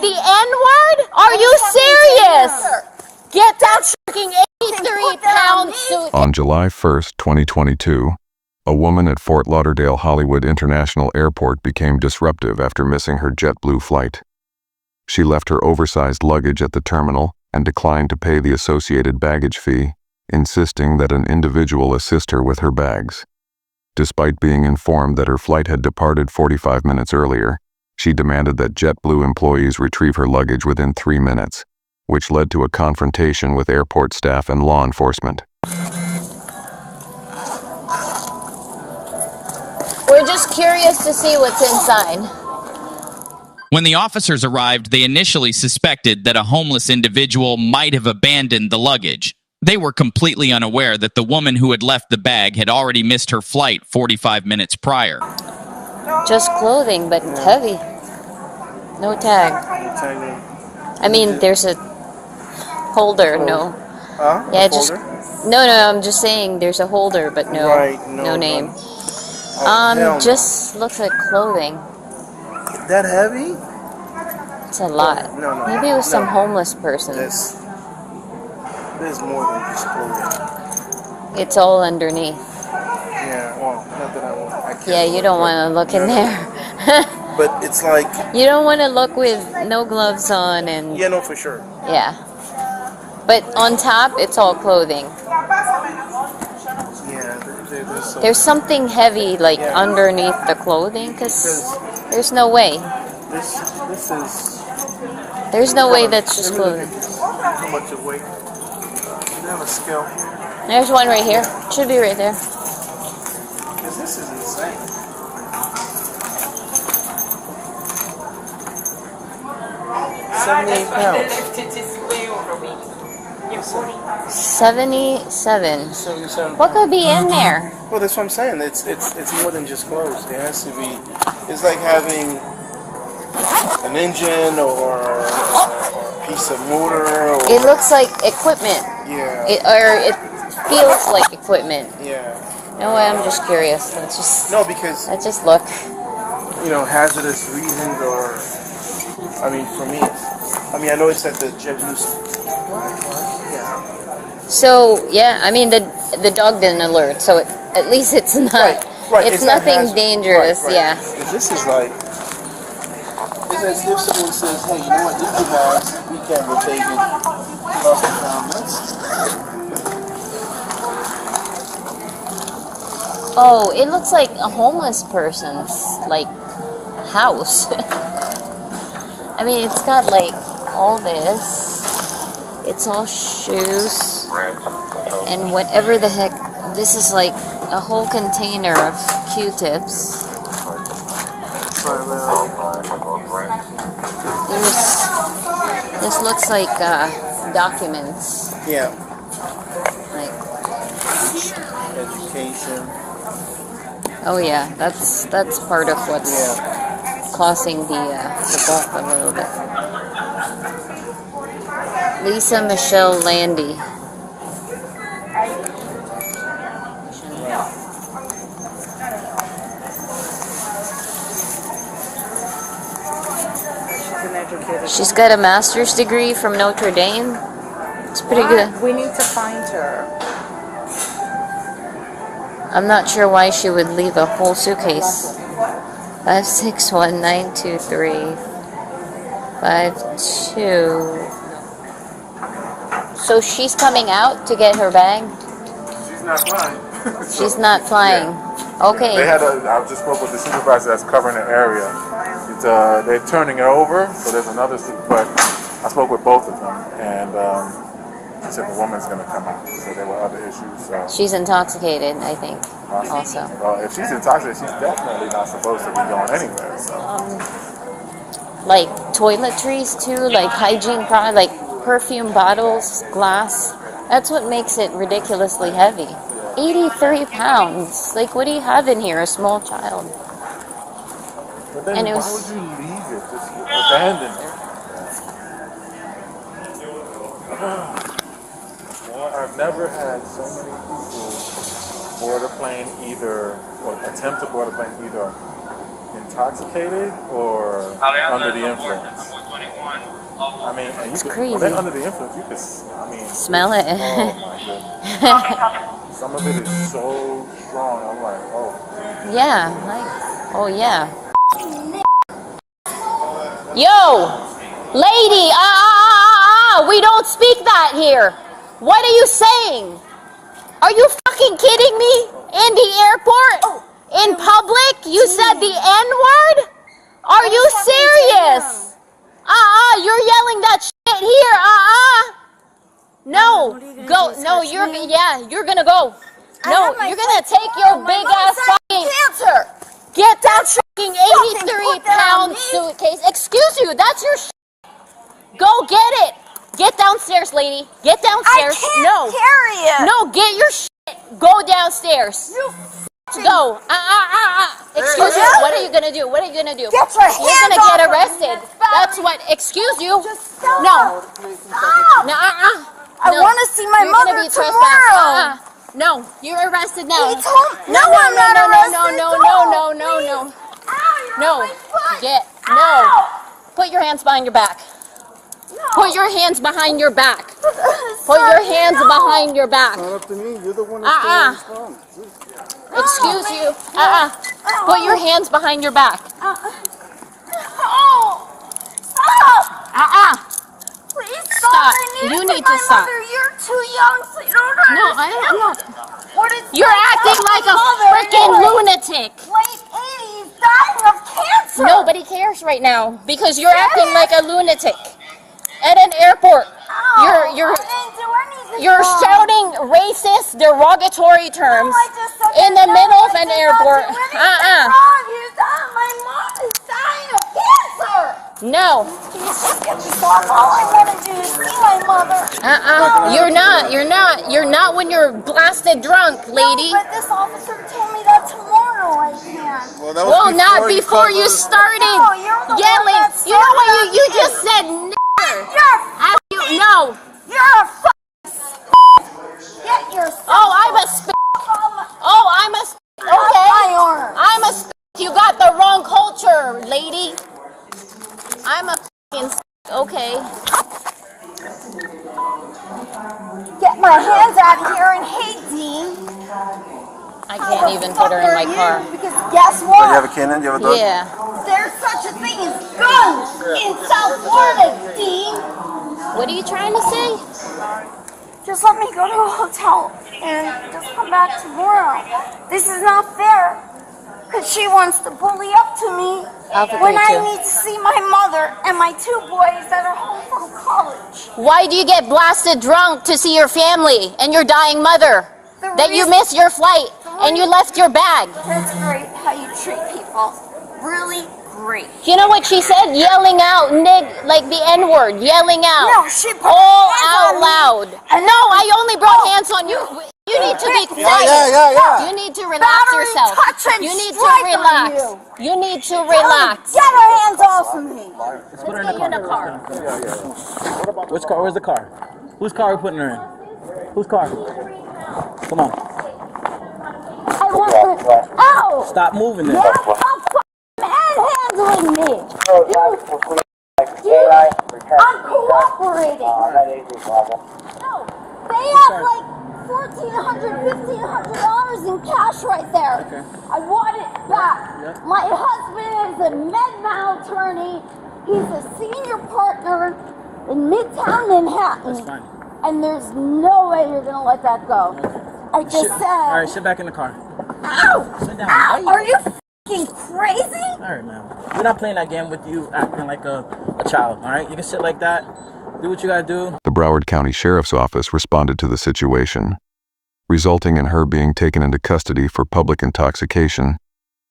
the N-word? Are you serious? Get that freaking 83-pound suit. On July 1st, 2022, a woman at Fort Lauderdale-Hollywood International Airport became disruptive after missing her JetBlue flight. She left her oversized luggage at the terminal and declined to pay the associated baggage fee, insisting that an individual assist her with her bags. Despite being informed that her flight had departed 45 minutes earlier, she demanded that JetBlue employees retrieve her luggage within 3 minutes, which led to a confrontation with airport staff and law enforcement. We're just curious to see what's inside. When the officers arrived, they initially suspected that a homeless individual might have abandoned the luggage. They were completely unaware that the woman who had left the bag had already missed her flight 45 minutes prior. Just clothing, but heavy. No tag. I mean, there's a holder, no. Yeah, just no. I'm just saying there's a holder, but no name. Just looks like clothing. That heavy? It's a lot. No. Maybe it was some homeless person. There's more than just clothing. It's all underneath. Yeah, well, not that I can't. Yeah, you don't want to look in there. But it's like... You don't want to look with no gloves on and... Yeah, no, for sure. Yeah. But on top, it's all clothing. Yeah, there's something heavy, like, underneath the clothing, because there's no way. This is... There's no way that's just clothing. How much it weighs? They have a scale. There's one right here. Should be right there. Because this is insane. 78 pounds. 77. What could be in there? Well, that's what I'm saying. It's more than just clothes. It has to be. It's like having an engine or a piece of motor. It looks like equipment. Yeah. It feels like equipment. Yeah. No way. I'm just curious. Let's just. No, because. Let's just look. You know, hazardous reasons or. I mean, for me, I know it's at the JetBlue. Yeah. So yeah, I mean the dog didn't alert, so at least it's not. Right. It's nothing dangerous. Right. Yeah. This is like. It's as if someone says, "Hey, you know what? This is ours. We can't rotate it." Oh, it looks like a homeless person's like house. I mean, it's got like all this. It's all shoes and whatever the heck. This is like a whole container of Q-tips. This looks like documents. Yeah. Like education. Oh yeah, that's part of what's causing the bulk a little bit. Lisa Michelle Landy. She's got a master's degree from Notre Dame. It's pretty good. We need to find her. I'm not sure why she would leave a whole suitcase. 561-923-52. So she's coming out to get her bag? She's not flying. She's not flying. Yeah. Okay. I just spoke with the supervisor that's covering the area. They're turning it over, so there's another, but I spoke with both of them, and she said the woman's going to come out. So there were other issues. So. She's intoxicated, I think, also. Well, if she's intoxicated, she's definitely not supposed to be going anywhere. So. Like toiletries too, like hygiene products, like perfume bottles, glass. That's what makes it ridiculously heavy. 83 pounds. Like, what do you have in here? A small child. But then and it why was, would you leave it? Just abandon it. Well, I've never had so many people board a plane or attempt to board a plane either in intoxicated or under the influence. I mean, and you could, crazy. when they're under the influence, you could, Smell it. oh my goodness. Some of it is so strong. I'm like, oh. Yeah, like, oh yeah. Yo, lady, we don't speak that here. What are you saying? Are you fucking kidding me? In the airport? In public? You said the N-word? Are you serious? You're yelling that shit here. No, go. No, you're gonna go. No, you're gonna take your big ass fucking cancer. Get that fucking 83-pound suitcase. Excuse you, that's your shit. Go get it. Get downstairs, lady. Get downstairs. I can't carry it. No, get your shit. Go downstairs. Go. Excuse you. What are you gonna do? What are you gonna do? Get your hands You're gonna off get of me, arrested. Miss That's what. Excuse you. Just stop. No. Stop. No. I want to see my You're mother gonna be tomorrow. trespassed. No, you're arrested now. He told me. No, I'm not arrested. No. Ow, No. my foot. No. Ow. Put your hands behind your back. No. Put your hands behind your back. Put your hands behind your back. Not up to me. You're the one that's going to respond. Excuse you. Put your hands behind your back. Oh. Stop. Please stop. I You to need my to stop. Mother. You're too young, so you don't understand. No, I'm not. What is You're acting like a freaking lunatic. Late 80s, dying of cancer. Nobody cares right now because you're acting like a lunatic at an airport. Ow, You're I didn't do anything You're wrong. shouting racist, derogatory terms No, I just said in the that middle I of an did not airport. do anything wrong. My mom is dying of cancer. No. Please just get me off. All I want to do is see my mother. You're not when you're blasted drunk, lady. No, but this officer told me that tomorrow I can. Well, not before you started No, you're the one yelling. that You know what? started You it. just said nigger. You're No. You're a Get your Oh, I'm a sp. Oh, I'm a sp. Okay. my arm. I'm a sp. You got the wrong culture, lady. I'm a f***ing sp. Okay. Get my hands out of here and hey, Dean. I can't even put her in my car. Because guess Do what? you have a cannon? Do you have a dog? Yeah. There's such a thing as guns in South Florida, Dean. What are you trying to say? Just let me go to a hotel and just come back tomorrow. This is not fair. Because she wants to bully up to me when I need to see my mother and my 2 boys that are home from college. Why do you get blasted drunk to see your family and your dying mother? That you missed your flight and you left your bag. That's great how you treat people. Really great. You know what she said? Yelling out, like the N-word, yelling out. No, she put all hands out on me. loud. No, I only brought hands on you. You need to be quiet. Yeah. You need to relax Battery, yourself. touch, and You need to strike on relax. you. You need to relax. Get her hands off of me. Let's get you in the car. Which car? Where's the car? Whose car are we putting her in? Whose car? Come on. I want her. Ow! Stop moving Yeah, there. stop handling me. I'm cooperating. No, they have like $1,400, $1,500 in cash right there. Okay. I want it back. Yep. My husband is a med mal attorney. He's a senior partner in Midtown Manhattan. That's fine. And there's no way you're gonna let that go. I just said. All right, sit back in the car. Ow! Sit down. Ow! Are you f***ing crazy? All right, man. We're not playing that game with you acting like a child, all right? You can sit like that, do what you gotta do. The Broward County Sheriff's Office responded to the situation, resulting in her being taken into custody for public intoxication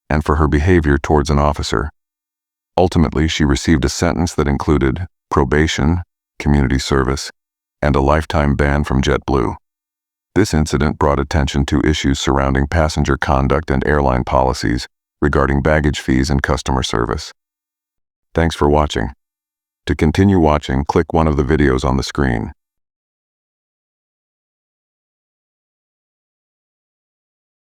and for her behavior towards an officer. Ultimately, she received a sentence that included probation, community service, and a lifetime ban from JetBlue. This incident brought attention to issues surrounding passenger conduct and airline policies regarding baggage fees and customer service. Thanks for watching. To continue watching, click one of the videos on the screen.